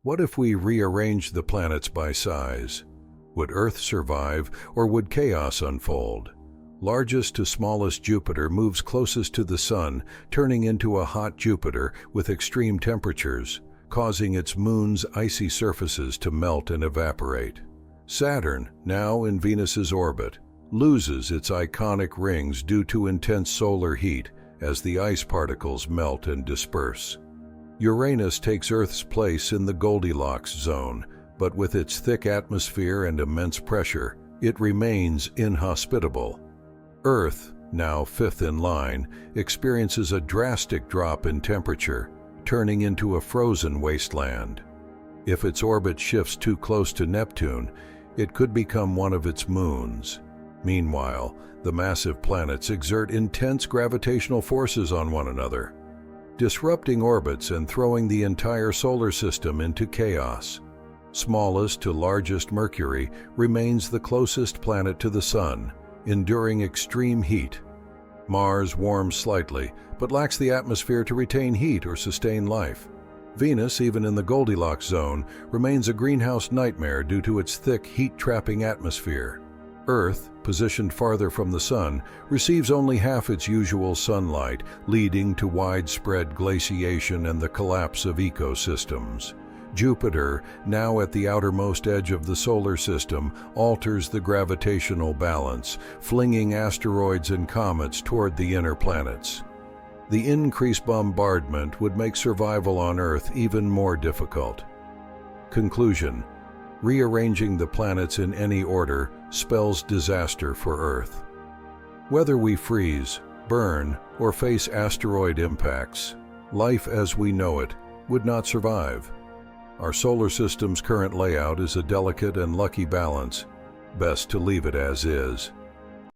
What if we rearranged the planets by size? Would Earth survive, or would chaos unfold? Largest to smallest Jupiter moves closest to the Sun, turning into a hot Jupiter with extreme temperatures, causing its moon's icy surfaces to melt and evaporate. Saturn, now in Venus's orbit, loses its iconic rings due to intense solar heat as the ice particles melt and disperse. Uranus takes Earth's place in the Goldilocks zone, but with its thick atmosphere and immense pressure, it remains inhospitable. Earth, now fifth in line, experiences a drastic drop in temperature, turning into a frozen wasteland. If its orbit shifts too close to Neptune, it could become one of its moons. Meanwhile, the massive planets exert intense gravitational forces on one another, disrupting orbits and throwing the entire solar system into chaos. Smallest to largest Mercury remains the closest planet to the Sun, enduring extreme heat. Mars warms slightly, but lacks the atmosphere to retain heat or sustain life. Venus, even in the Goldilocks zone, remains a greenhouse nightmare due to its thick, heat-trapping atmosphere. Earth, positioned farther from the Sun, receives only half its usual sunlight, leading to widespread glaciation and the collapse of ecosystems. Jupiter, now at the outermost edge of the solar system, alters the gravitational balance, flinging asteroids and comets toward the inner planets. The increased bombardment would make survival on Earth even more difficult. Conclusion: rearranging the planets in any order spells disaster for Earth. Whether we freeze, burn, or face asteroid impacts, life as we know it would not survive. Our solar system's current layout is a delicate and lucky balance. Best to leave it as is.